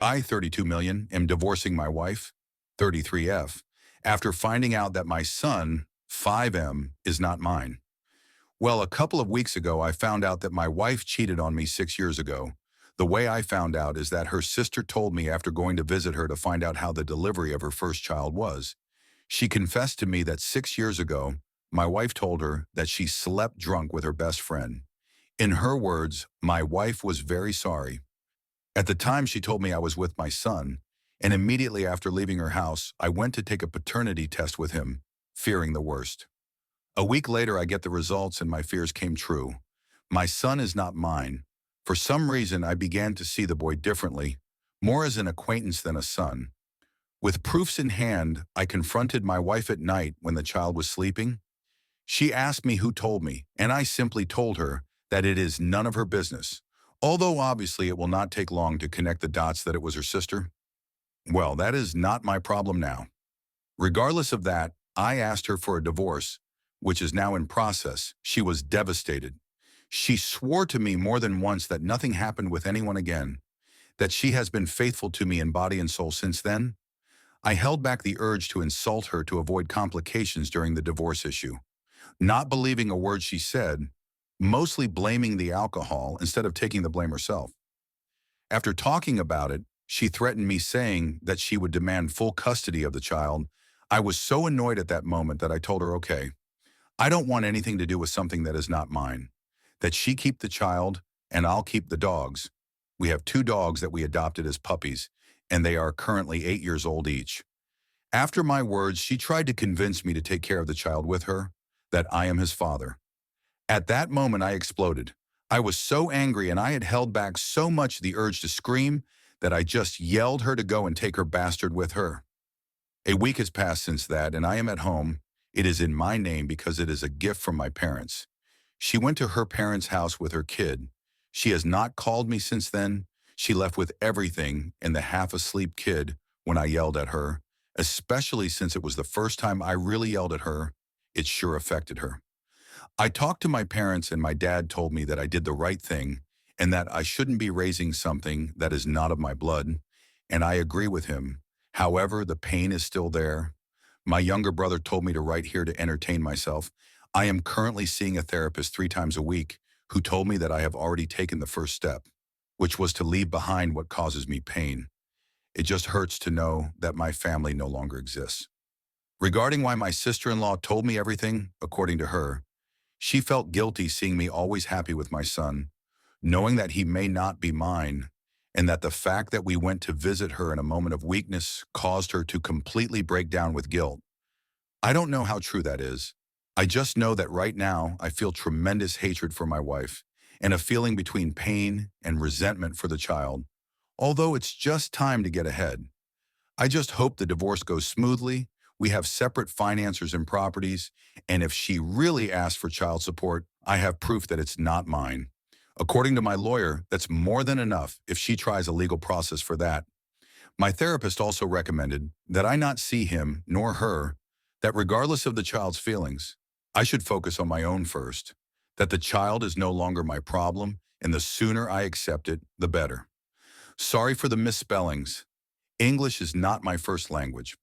I, 32 million, am divorcing my wife, 33F, after finding out that my son, 5M, is not mine. Well, a couple of weeks ago, I found out that my wife cheated on me 6 years ago. The way I found out is that her sister told me after going to visit her to find out how the delivery of her first child was. She confessed to me that 6 years ago, my wife told her that she slept drunk with her best friend. In her words, my wife was very sorry. At the time, she told me I was with my son, and immediately after leaving her house, I went to take a paternity test with him, fearing the worst. A week later, I get the results and my fears came true. My son is not mine. For some reason, I began to see the boy differently, more as an acquaintance than a son. With proofs in hand, I confronted my wife at night when the child was sleeping. She asked me who told me, and I simply told her that it is none of her business. Although obviously it will not take long to connect the dots that it was her sister. Well, that is not my problem now. Regardless of that, I asked her for a divorce, which is now in process. She was devastated. She swore to me more than once that nothing happened with anyone again, that she has been faithful to me in body and soul since then. I held back the urge to insult her to avoid complications during the divorce issue, not believing a word she said, mostly blaming the alcohol instead of taking the blame herself. After talking about it, she threatened me saying that she would demand full custody of the child. I was so annoyed at that moment that I told her, okay, I don't want anything to do with something that is not mine, that she keep the child and I'll keep the dogs. We have 2 dogs that we adopted as puppies, and they are currently 8 years old each. After my words, she tried to convince me to take care of the child with her, that I am his father. At that moment, I exploded. I was so angry and I had held back so much the urge to scream that I just yelled her to go and take her bastard with her. A week has passed since that, and I am at home. It is in my name because it is a gift from my parents. She went to her parents' house with her kid. She has not called me since then. She left with everything and the half-asleep kid when I yelled at her, especially since it was the first time I really yelled at her. It sure affected her. I talked to my parents and my dad told me that I did the right thing and that I shouldn't be raising something that is not of my blood, and I agree with him. However, the pain is still there. My younger brother told me to write here to entertain myself. I am currently seeing a therapist 3 times a week who told me that I have already taken the first step, which was to leave behind what causes me pain. It just hurts to know that my family no longer exists. Regarding why my sister-in-law told me everything, according to her, she felt guilty seeing me always happy with my son, knowing that he may not be mine, and that the fact that we went to visit her in a moment of weakness caused her to completely break down with guilt. I don't know how true that is. I just know that right now I feel tremendous hatred for my wife and a feeling between pain and resentment for the child, although it's just time to get ahead. I just hope the divorce goes smoothly, we have separate financiers and properties, and if she really asks for child support, I have proof that it's not mine. According to my lawyer, that's more than enough if she tries a legal process for that. My therapist also recommended that I not see him nor her, that regardless of the child's feelings, I should focus on my own first, that the child is no longer my problem, and the sooner I accept it, the better. Sorry for the misspellings. English is not my first language.